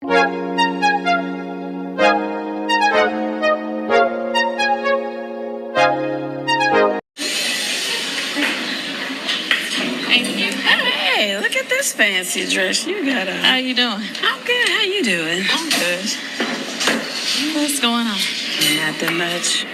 Hey, look at this fancy dress you got on. How you doing? I'm good. How you doing? I'm good. What's going on? Not that much.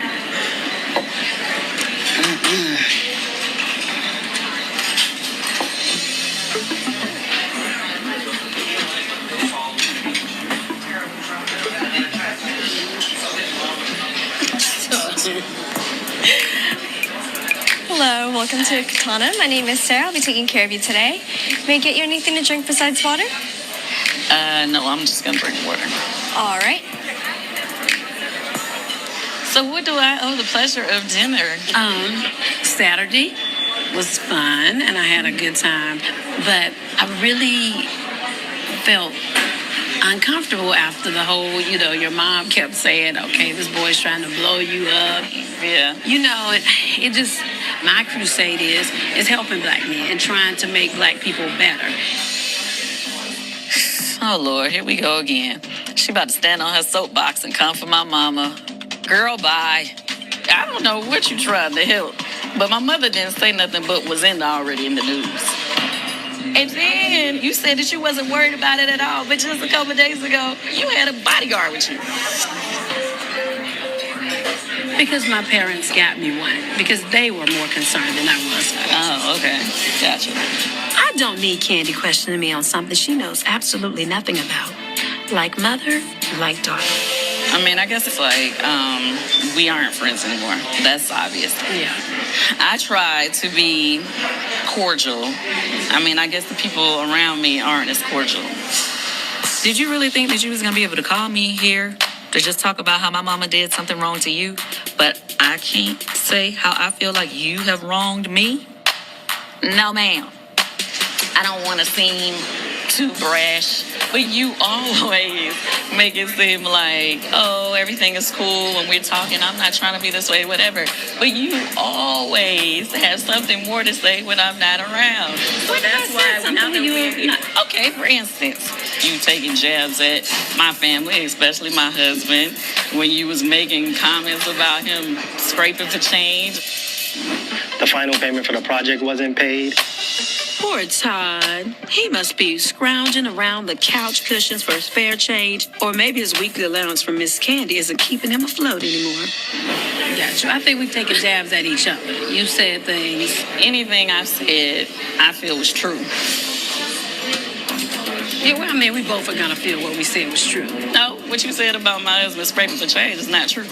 Hello, welcome to Katana. My name is Sarah. I'll be taking care of you today. May I get you anything to drink besides water? No, I'm just gonna drink water. All right. So what do I owe the pleasure of dinner? Saturday was fun and I had a good time, but I really felt uncomfortable after the whole, your mom kept saying, okay, this boy's trying to blow you up. Yeah. It just, my crusade is helping black men and trying to make black people better. Oh, Lord, here we go again. She about to stand on her soapbox and come for my mama. Girl, bye. I don't know what you tried to help, but my mother didn't say nothing but was already in the news. And then you said that you wasn't worried about it at all, but just a couple of days ago, you had a bodyguard with you. Because my parents got me one, because they were more concerned than I was. Oh, okay. Gotcha. I don't need Kandi questioning me on something she knows absolutely nothing about. Like mother, like daughter. I mean, I guess it's like, we aren't friends anymore. That's obvious. Yeah. I try to be cordial. I mean, I guess the people around me aren't as cordial. Did you really think that you was going to be able to call me here to just talk about how my mama did something wrong to you, but I can't say how I feel like you have wronged me? No, ma'am. I don't want to seem too brash, but you always make it seem like, oh, everything is cool when we're talking. I'm not trying to be this way, whatever. But you always have something more to say when I'm not around. So that's why okay, for instance, you taking jabs at my family, especially my husband, when you was making comments about him scraping for change. The final payment for the project wasn't paid. Poor Todd. He must be scrounging around the couch cushions for spare change, or maybe his weekly allowance from Miss Kandi isn't keeping him afloat anymore. Gotcha. I think we've taken jabs at each other. You said things. Anything I said, I feel was true. Yeah, well, I mean, we both are going to feel what we said was true. No, what you said about my husband scraping for change is not true.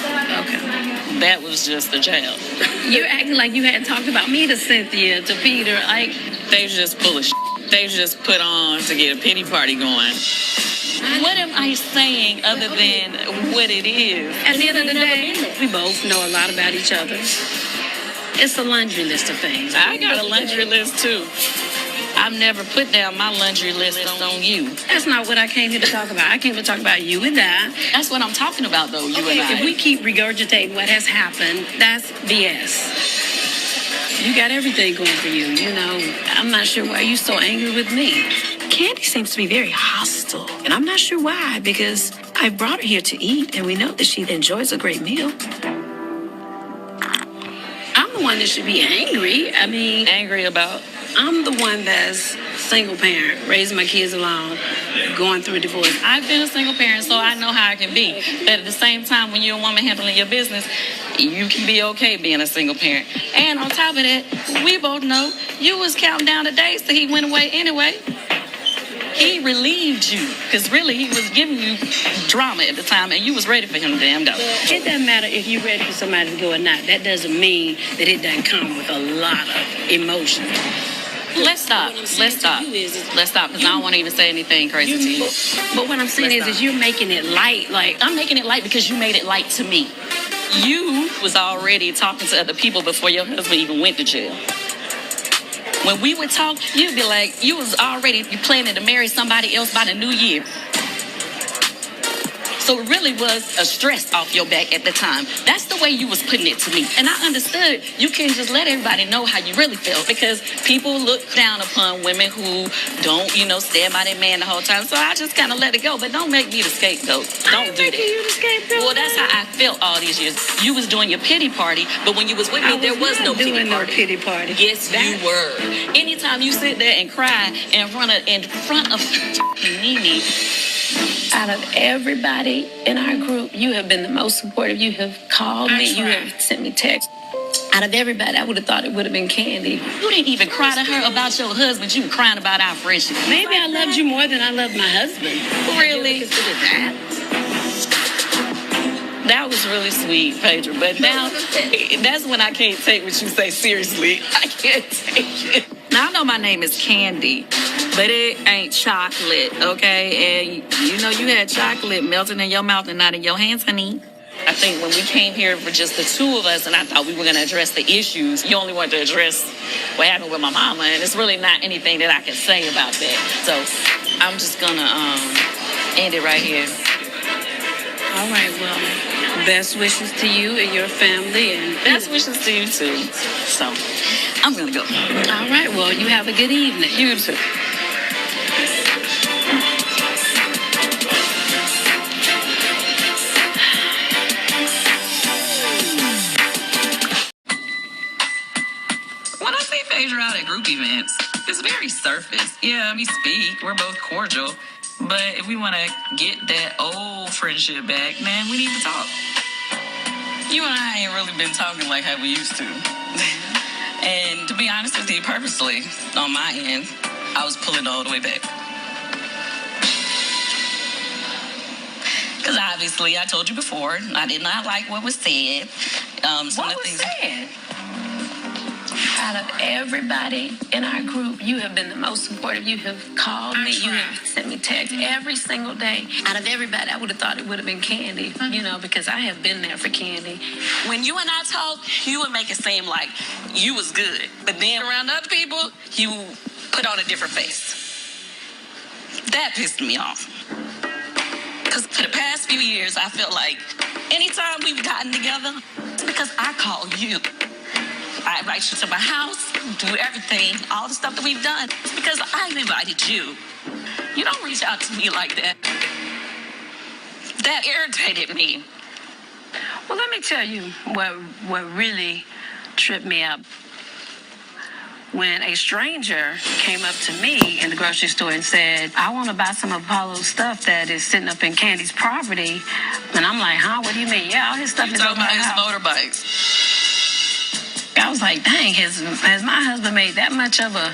Okay. That was just a jab. You're acting like you had talked about me to Cynthia, to Peter. Like, they just full of shit. They just put on to get a pity party going. What am I saying other than what it is? At the end of the day, we both know a lot about each other. It's a laundry list of things. I got a laundry list, too. I've never put down my laundry list on you. That's not what I came here to talk about. I came to talk about you and I. That's what I'm talking about, though, you and I. If we keep regurgitating what has happened, that's BS. You got everything going for you, I'm not sure why you're so angry with me. Kandi seems to be very hostile, and I'm not sure why, because I brought her here to eat, and we know that she enjoys a great meal. I'm the one that should be angry. I mean... Angry about? I'm the one that's single parent, raising my kids alone, going through a divorce. I've been a single parent, so I know how I can be. But at the same time, when you're a woman handling your business, you can be okay being a single parent. And on top of that, we both know you was counting down the days till he went away anyway. He relieved you, because really he was giving you drama at the time, and you was ready for him to damn go. It doesn't matter if you're ready for somebody to go or not. That doesn't mean that it doesn't come with a lot of emotion. Let's stop, because I don't want to even say anything crazy to you. But what I'm saying is you're making it light. Like, I'm making it light because you made it light to me. You was already talking to other people before your husband even went to jail. When we would talk, you'd be like, you planning to marry somebody else by the new year. So it really was a stress off your back at the time. That's the way you was putting it to me. And I understood you can't just let everybody know how you really feel, because people look down upon women who don't, stand by their man the whole time. So I just kind of let it go. But don't make me the scapegoat. Don't do that. You the scapegoat. Well, that's how I felt all these years. You was doing your pity party, but when you was with me, there was no pity party. No pity party. Yes, you were. Anytime you sit there and cry in front of NENE. Out of everybody in our group, you have been the most supportive. You have called me. You have sent me texts. Out of everybody, I would have thought it would have been Kandi. You didn't even cry to her about your husband. You were crying about our friendship. Maybe I loved you more than I loved my husband. Really? Consider that. That was really sweet, Phaedra. But now, that's when I can't take what you say seriously. I can't take it. Now, I know my name is Kandi, but it ain't chocolate, okay? And you had chocolate melting in your mouth and not in your hands, honey. I think when we came here for just the two of us and I thought we were going to address the issues, you only wanted to address what happened with my mama, and it's really not anything that I can say about that. So I'm just going to end it right here. All right, well, best wishes to you and your family. And best wishes to you, too. So I'm going to go. All right, well, you have a good evening. You too. When I see Phaedra out at group events, it's very surface. Yeah, we speak. We're both cordial. But if we want to get that old friendship back, man, we need to talk. You and I ain't really been talking like how we used to. And to be honest with you, purposely, on my end, I was pulling all the way back. Because obviously, I told you before, I did not like what was said. What was said? Out of everybody in our group, you have been the most supportive. You have called me. You have sent me texts every single day. Out of everybody, I would have thought it would have been Kandi, because I have been there for Kandi. When you and I talked, you would make it seem like you was good. But then around other people, you put on a different face. That pissed me off. Because for the past few years, I felt like anytime we've gotten together, it's because I call you. I invite you to my house, do everything, all the stuff that we've done. It's because I invited you. You don't reach out to me like that. That irritated me. Well, let me tell you what really tripped me up. When a stranger came up to me in the grocery store and said, I want to buy some of Apollo's stuff that is sitting up in Kandi's property. And I'm like, huh? What do you mean? Yeah, all his stuff is over my house. Talking about his motorbikes. I was like, dang, has my husband made that much of a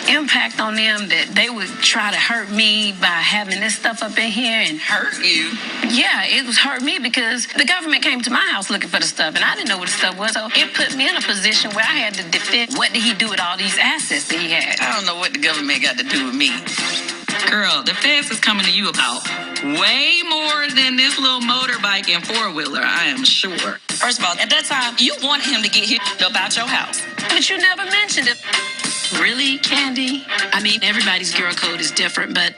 impact on them that they would try to hurt me by having this stuff up in here and hurt you? Yeah, it was hurt me because the government came to my house looking for the stuff and I didn't know what the stuff was. So it put me in a position where I had to defend what did he do with all these assets that he had. I don't know what the government got to do with me. Girl, the feds is coming to you about way more than this little motorbike and four-wheeler, I am sure. First of all, at that time, you wanted him to get hit about your house. But you never mentioned it. Really, Kandi? I mean, everybody's girl code is different, but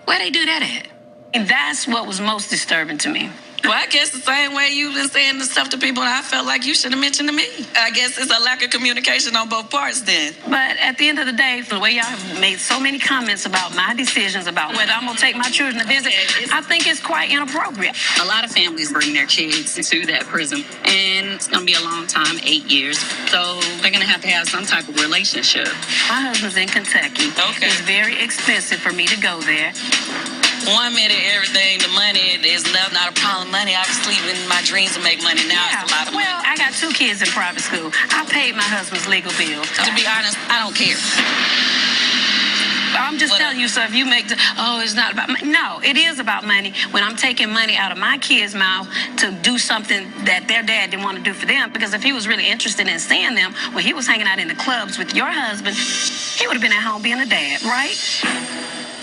where they do that at? And that's what was most disturbing to me. Well, I guess the same way you've been saying the stuff to people I felt like you should have mentioned to me. I guess it's a lack of communication on both parts then. But at the end of the day, the way y'all have made so many comments about my decisions about whether I'm going to take my children to visit, I think it's quite inappropriate. A lot of families bring their kids into that prison, and it's going to be a long time, 8 years. So they're going to have some type of relationship. My husband's in Kentucky. Okay. It's very expensive for me to go there. 1 minute, everything, the money is not a problem. Money, obviously, in my dreams to make money. Now it's a lot of money. Well, I got 2 kids in private school. I paid my husband's legal bills. To be honest, I don't care. I'm just telling you, so if you make it's not about money. No, it is about money. When I'm taking money out of my kids' mouth to do something that their dad didn't want to do for them, because if he was really interested in seeing them, when he was hanging out in the clubs with your husband, he would have been at home being a dad, right?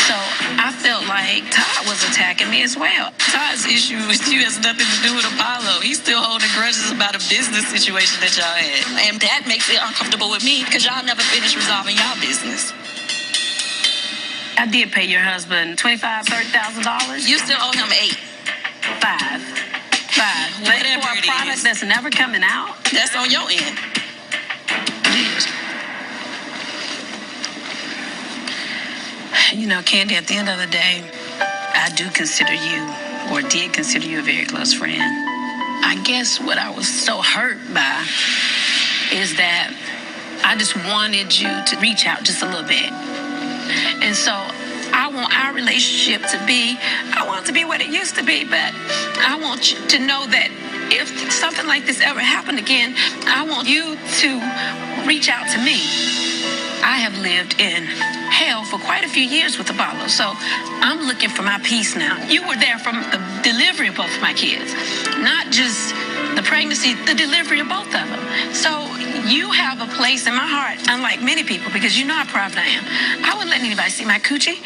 So I felt like Todd was attacking me as well. Todd's issue with you has nothing to do with Apollo. He's still holding grudges about a business situation that y'all had. And that makes it uncomfortable with me because y'all never finished resolving y'all business. I did pay your husband $25,000, $30,000. You still owe him $8,000. 5. Whatever For a it product is. that's never coming out? That's on your end. You know, Kandi, at the end of the day, I do consider you, or did consider you, a very close friend. I guess what I was so hurt by is that I just wanted you to reach out just a little bit. And so I want our relationship to be, I want it to be what it used to be, but I want you to know that if something like this ever happened again, I want you to reach out to me. I have lived in hell for quite a few years with Apollo, so I'm looking for my peace now. You were there from the delivery of both of my kids, not just the pregnancy, the delivery of both of them. So you have a place in my heart, unlike many people, because you know how proud I am. I wouldn't let anybody see my coochie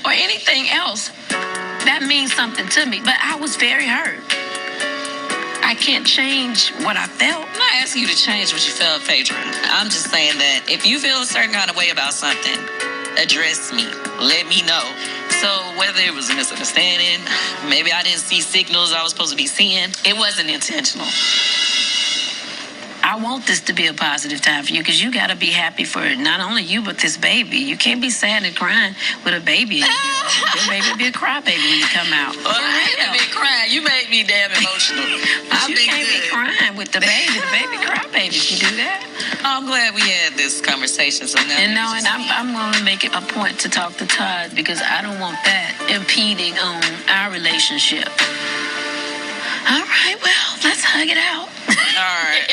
or anything else. That means something to me, but I was very hurt. I can't change what I felt. I'm not asking you to change what you felt, Phaedra. I'm just saying that if you feel a certain kind of way about something, address me. Let me know. So whether it was a misunderstanding, maybe I didn't see signals I was supposed to be seeing, it wasn't intentional. I want this to be a positive time for you because you got to be happy for not only you, but this baby. You can't be sad and crying with a baby in you. Your baby will be a crybaby when you come out. Well, I haven't been crying. You made me damn emotional. But you can't be crying with the baby crybaby if you do that. I'm glad we had this conversation. So now And I'm going to make it a point to talk to Todd because I don't want that impeding on our relationship. All right, well, let's hug it out. all right.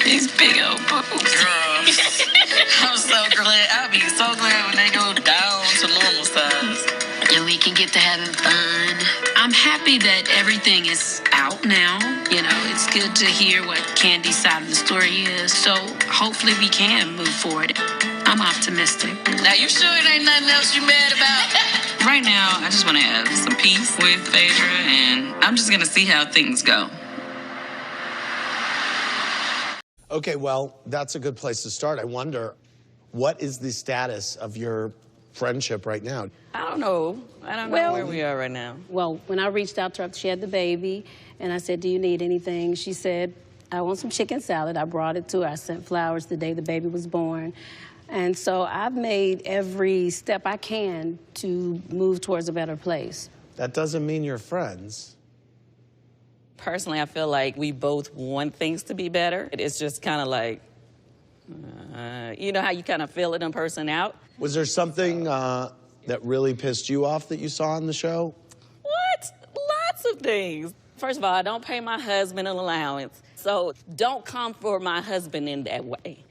These big old boobs. Girl, I'm so glad. I'll be so glad when they go down to normal size. And we can get to having fun. I'm happy that everything is out now. You know, it's good to hear what Kandi's side of the story is. So hopefully we can move forward. I'm optimistic. Now, you sure it ain't nothing else you mad about? Right now, I just want to have some peace with Phaedra, and I'm just going to see how things go. Okay, well, that's a good place to start. I wonder, what is the status of your friendship right now? I don't know. I don't know where we are right now. Well, when I reached out to her after she had the baby, and I said, do you need anything? She said, I want some chicken salad. I brought it to her. I sent flowers the day the baby was born. And so I've made every step I can to move towards a better place. That doesn't mean you're friends. Personally, I feel like we both want things to be better. It's just kind of like, you know how you kind of feel it in person out? Was there something that really pissed you off that you saw on the show? What? Lots of things. First of all, I don't pay my husband an allowance. So don't come for my husband in that way.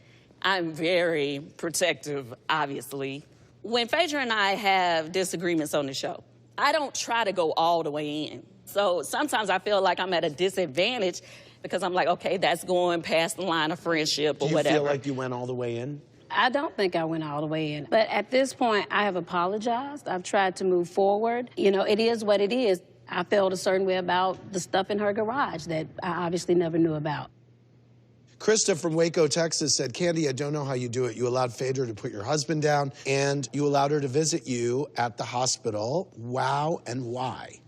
I'm very protective, obviously. When Phaedra and I have disagreements on the show, I don't try to go all the way in. So sometimes I feel like I'm at a disadvantage because I'm like, okay, that's going past the line of friendship or whatever. Do you feel like you went all the way in? I don't think I went all the way in. But at this point, I have apologized. I've tried to move forward. You know, it is what it is. I felt a certain way about the stuff in her garage that I obviously never knew about. Krista from Waco, Texas said, Kandi, I don't know how you do it. You allowed Phaedra to put your husband down, and you allowed her to visit you at the hospital. Wow, and why?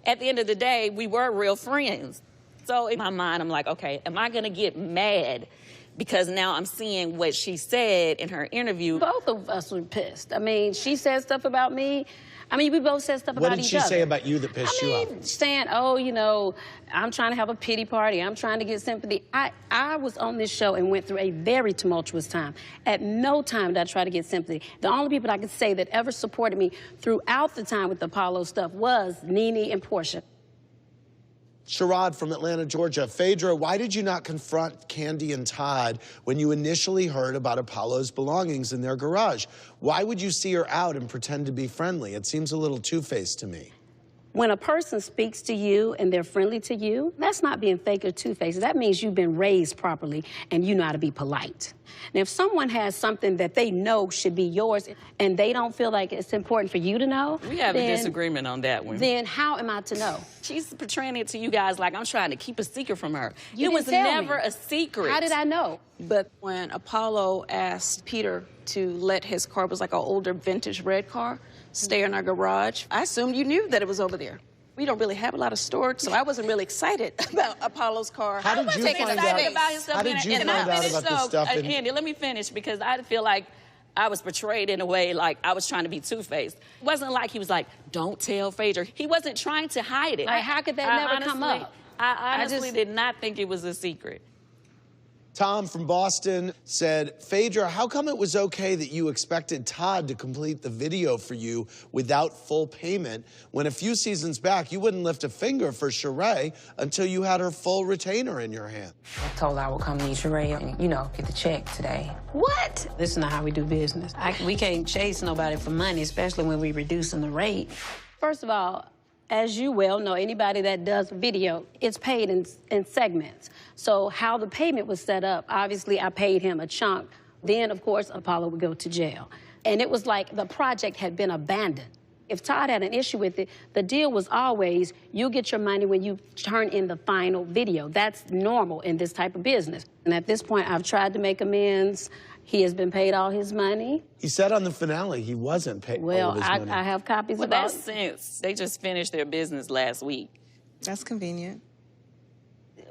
At the end of the day, we were real friends. So in my mind, I'm like, okay, am I gonna get mad because now I'm seeing what she said in her interview? Both of us were pissed. I mean, she said stuff about me. I mean, we both said stuff about each other. What did she say about you that pissed you off? Saying, oh, you know, I'm trying to have a pity party. I'm trying to get sympathy. I was on this show and went through a very tumultuous time. At no time did I try to get sympathy. The only people I could say that ever supported me throughout the time with the Apollo stuff was NENE and Portia. Sherrod from Atlanta, Georgia. Phaedra, why did you not confront Kandi and Todd when you initially heard about Apollo's belongings in their garage? Why would you see her out and pretend to be friendly? It seems a little two-faced to me. When a person speaks to you and they're friendly to you, that's not being fake or two-faced. That means you've been raised properly and you know how to be polite. Now, if someone has something that they know should be yours and they don't feel like it's important for you to know, we have a disagreement on that one. Then how am I to know? She's portraying it to you guys like I'm trying to keep a secret from her. You it was didn't tell never me. a secret. How did I know? But when Apollo asked Peter to let his car, it was like an older vintage red car, stay in our garage, I assumed you knew that it was over there. We don't really have a lot of storage, so I wasn't really excited about Apollo's car. How did you find out about his stuff? How did you find out about this stuff? Andy, let me finish, because I feel like I was portrayed in a way like I was trying to be two-faced. It wasn't like he was like, don't tell Phaedra. He wasn't trying to hide it. Like, how could that never come up? I honestly did not think it was a secret. Tom from Boston said, Phaedra, how come it was okay that you expected Todd to complete the video for you without full payment when a few seasons back you wouldn't lift a finger for Sheree until you had her full retainer in your hand? I told her I would come meet Sheree and, you know, get the check today. What? This is not how we do business. We can't chase nobody for money, especially when we're reducing the rate. First of all, as you well know, anybody that does video, it's paid in segments. So how the payment was set up, obviously I paid him a chunk. Then, of course, Apollo would go to jail. And it was like the project had been abandoned. If Todd had an issue with it, the deal was always, you'll get your money when you turn in the final video. That's normal in this type of business. And at this point, I've tried to make amends. He has been paid all his money. He said on the finale he wasn't paid all of his money. I have copies of that's since they just finished their business last week. That's convenient.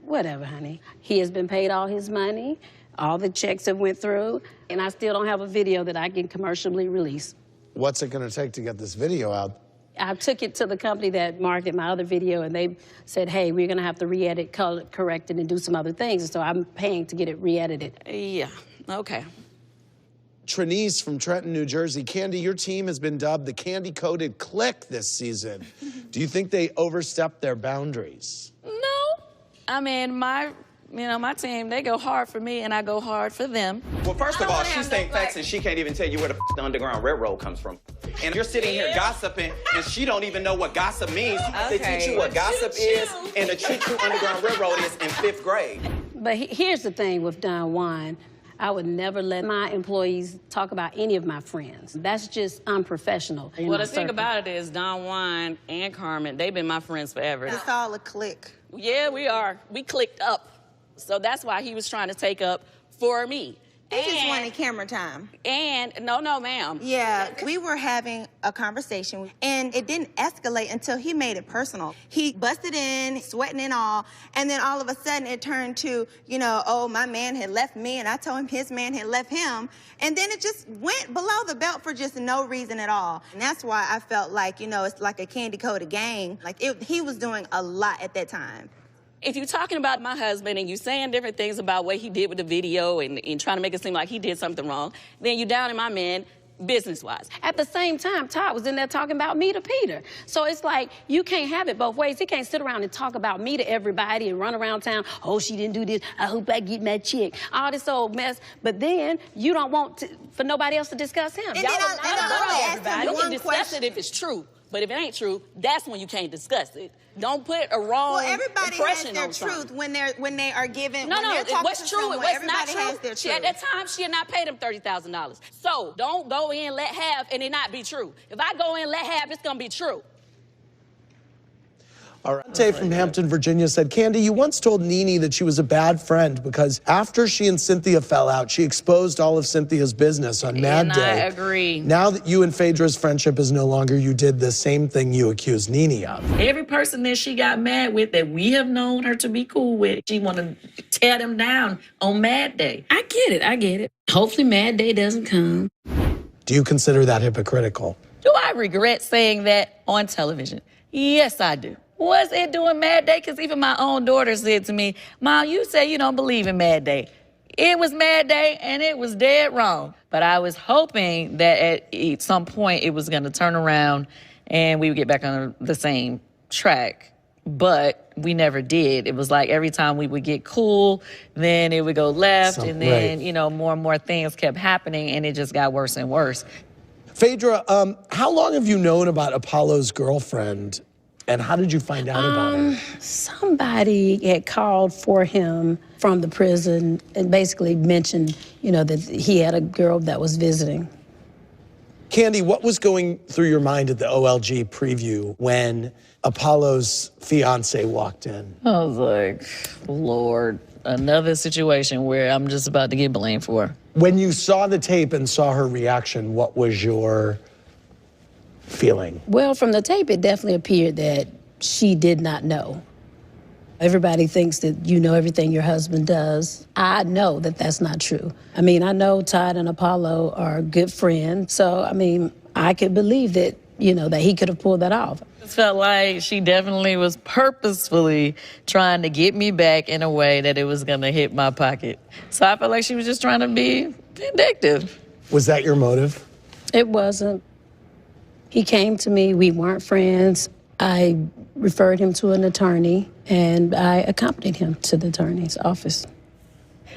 Whatever, honey. He has been paid all his money. All the checks have went through, and I still don't have a video that I can commercially release. What's it going to take to get this video out? I took it to the company that marketed my other video, and they said, hey, we're going to have to re-edit, color correct it, and do some other things. And so I'm paying to get it re-edited. Yeah, okay. Trinice from Trenton, New Jersey. Kandi, your team has been dubbed the candy-coated clique this season. Do you think they overstepped their boundaries? No. I mean, my team, they go hard for me, and I go hard for them. Well, first of all, she's saying facts, and she can't even tell you where the Underground Railroad comes from. And you're sitting here gossiping, and she don't even know what gossip means. They teach you what gossip is, and the Choo-Choo Underground Railroad is in 5th grade. But here's the thing with Don Juan. I would never let my employees talk about any of my friends. That's just unprofessional. Well, the thing about it is Don Juan and Carmen, they've been my friends forever. It's all a clique. Yeah, we are. We clicked up. So that's why he was trying to take up for me. He just wanted camera time. And, no, ma'am. Yeah, we were having a conversation, and it didn't escalate until he made it personal. He busted in, sweating and all, and then all of a sudden it turned to, you know, oh, my man had left me, and I told him his man had left him. And then it just went below the belt for just no reason at all. And that's why I felt like, you know, it's like a candy-coated gang. Like, he was doing a lot at that time. If you're talking about my husband and you're saying different things about what he did with the video and trying to make it seem like he did something wrong, then you're down in my man business-wise. At the same time, Todd was in there talking about me to Peter. So it's like, you can't have it both ways. He can't sit around and talk about me to everybody and run around town, oh, she didn't do this, I hope I get my check, all this old mess. But then you don't want for nobody else to discuss him. And then I can discuss it if it's true. But if it ain't true, that's when you can't discuss it. Don't put a wrong impression on something. Everybody has their truth when they are given. No, what's true and what's not true. Has their truth. At that time, she had not paid him $30,000. So don't go in, let half, and it not be true. If I go in, let half, it's gonna be true. All right. Tay from Hampton, Virginia said, Kandi, you once told NENE that she was a bad friend because after she and Cynthia fell out, she exposed all of Cynthia's business on Mad Day. I agree. Now that you and Phaedra's friendship is no longer, you did the same thing you accused NENE of. Every person that she got mad with that we have known her to be cool with, she want to tear them down on Mad Day. I get it. Hopefully Mad Day doesn't come. Do you consider that hypocritical? Do I regret saying that on television? Yes, I do. Was it doing Mad Day? Because even my own daughter said to me, Mom, you say you don't believe in Mad Day. It was Mad Day, and it was dead wrong. But I was hoping that at some point it was going to turn around and we would get back on the same track. But we never did. It was like every time we would get cool, then it would go left, and then, you know, more and more things kept happening, and it just got worse and worse. Phaedra, how long have you known about Apollo's girlfriend? And how did you find out about her? Somebody had called for him from the prison and basically mentioned, you know, that he had a girl that was visiting. Kandi, what was going through your mind at the OLG preview when Apollo's fiance walked in? I was like, Lord, another situation where I'm just about to get blamed for. When you saw the tape and saw her reaction, what was your feeling? Well, from the tape, it definitely appeared that she did not know. Everybody thinks that you know everything your husband does. I know that that's not true. I mean, I know Todd and Apollo are good friends, so, I mean, I could believe that, you know, that he could have pulled that off. It felt like she definitely was purposefully trying to get me back in a way that it was gonna hit my pocket. So I felt like she was just trying to be vindictive. Was that your motive? It wasn't. He came to me, we weren't friends. I referred him to an attorney, and I accompanied him to the attorney's office.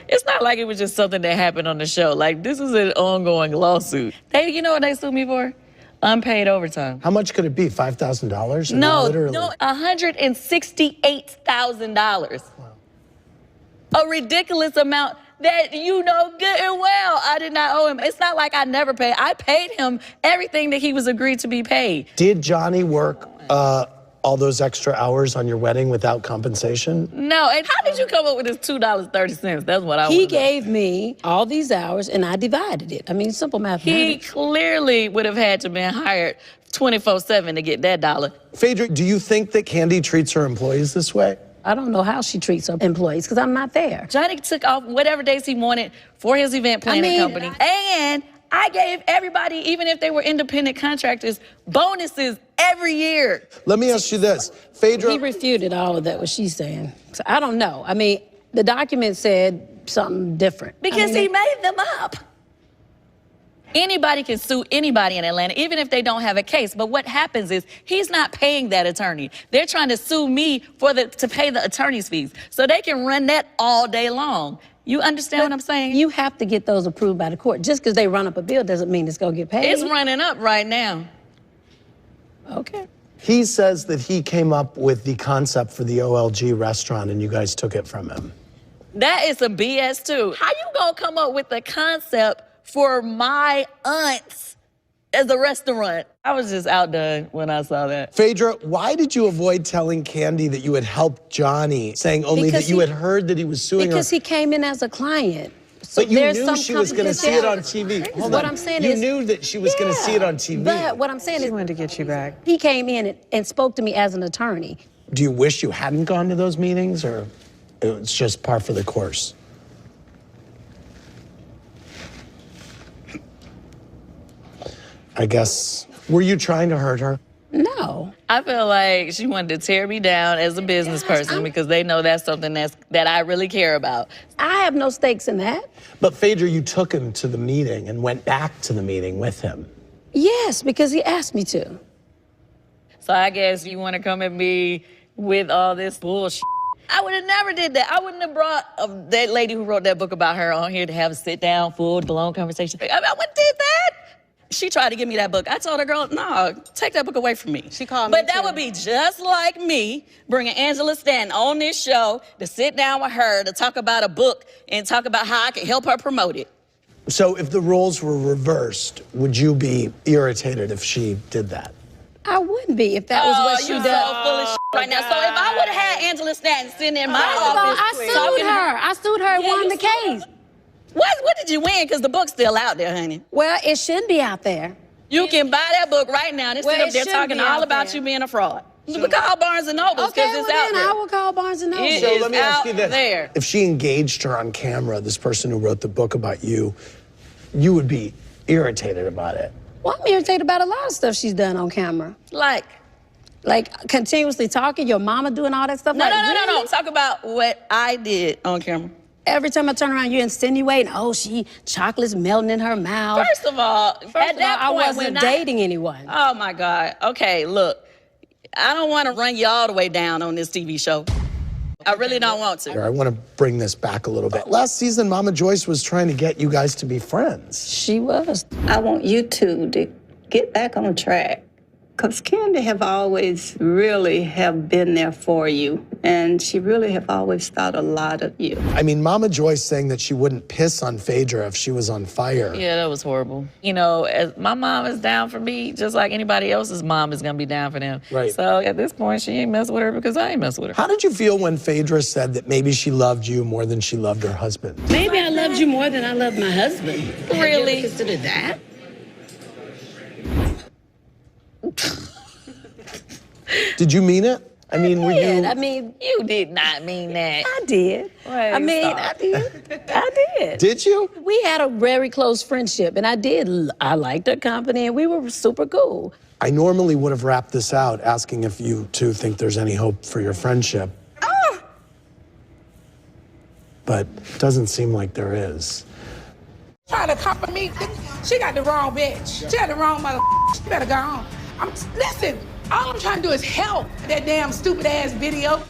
It's not like it was just something that happened on the show. Like, this is an ongoing lawsuit. You know what they sued me for? Unpaid overtime. How much could it be, $5,000? No, $168,000. Wow. A ridiculous amount that you know good and well I did not owe him. It's not like I never paid. I paid him everything that he was agreed to be paid. Did Johnny work all those extra hours on your wedding without compensation? No, and how did you come up with this $2.30? That's what I want. He gave me all these hours and I divided it. I mean, simple mathematics. He clearly would have had to been hired 24/7 to get that dollar. Phaedra, do you think that Kandi treats her employees this way? I don't know how she treats her employees because I'm not there. Johnny took off whatever days he wanted for his event planning company. And I gave everybody, even if they were independent contractors, bonuses every year. Let me ask you this. Phaedra. He refuted all of that, what she's saying. So I don't know. I mean, the document said something different. Because he made them up. Anybody can sue anybody in Atlanta, even if they don't have a case. But what happens is he's not paying that attorney. They're trying to sue me to pay the attorney's fees. So they can run that all day long. You understand what I'm saying? You have to get those approved by the court. Just because they run up a bill doesn't mean it's going to get paid. It's running up right now. Okay. He says that he came up with the concept for the OLG restaurant and you guys took it from him. That is some BS too. How you gonna come up with the concept for my aunts as a restaurant? I was just outdone when I saw that. Phaedra, why did you avoid telling Kandi that you had helped Johnny, saying only that you had heard that he was suing her? Because he came in as a client. So but you knew she was going to see it on TV. Hold on. I'm saying you is, knew that she was going to see it on TV. But what I'm saying is, wanted to get you back. He came in and spoke to me as an attorney. Do you wish you hadn't gone to those meetings, or it's just par for the course? I guess, were you trying to hurt her? No. I feel like she wanted to tear me down as a business person because they know that's something that I really care about. I have no stakes in that. But Phaedra, you took him to the meeting and went back to the meeting with him. Yes, because he asked me to. So I guess you want to come at me with all this bullshit. I would have never did that. I wouldn't have brought that lady who wrote that book about her on here to have a sit-down, full-blown conversation. I wouldn't did that. She tried to give me that book. I told her, girl, no, take that book away from me. She called me But that would be just like me bringing Angela Stanton on this show to sit down with her to talk about a book and talk about how I could help her promote it. So if the roles were reversed, would you be irritated if she did that? I wouldn't be if that was what she does. does. So full of shit right now. So if I would have had Angela Stanton sitting in my office, I sued her and won the case. What did you win? Because the book's still out there, honey. Well, it shouldn't be out there. You can buy that book right now. They're sitting up there talking all about you being a fraud. But call Barnes & Noble because it's out there. I will call Barnes & Noble. So let me ask you this. There. If she engaged her on camera, this person who wrote the book about you, you would be irritated about it. Well, I'm irritated about a lot of stuff she's done on camera. Like continuously talking, your mama doing all that stuff. No. Talk about what I did on camera. Every time I turn around, you're insinuating, chocolate's melting in her mouth. First of all, I wasn't dating anyone. Oh, my God. Okay, look, I don't want to run you all the way down on this TV show. I really don't want to. I want to bring this back a little bit. Last season, Mama Joyce was trying to get you guys to be friends. She was. I want you two to get back on track Because Kandi have always really have been there for you, and she really have always thought a lot of you. I mean, Mama Joyce saying that she wouldn't piss on Phaedra if she was on fire. Yeah, that was horrible. You know, as my mom is down for me, just like anybody else's mom is gonna be down for them. Right. So at this point, she ain't mess with her because I ain't mess with her. How did you feel when Phaedra said that maybe she loved you more than she loved her husband? Maybe I loved you more than I loved my husband. Really? Have you ever considered that? Did you mean it? I mean, were you? I mean, You did not mean that. I did. Wait, I mean, stop. I did. I did. Did you? We had a very close friendship, and I liked her company, and we were super cool. I normally would have wrapped this out asking if you two think there's any hope for your friendship. But it doesn't seem like there is. Trying to compliment me. She got the wrong bitch. She got the wrong mother. She better go on. Listen, all I'm trying to do is help that damn stupid ass video.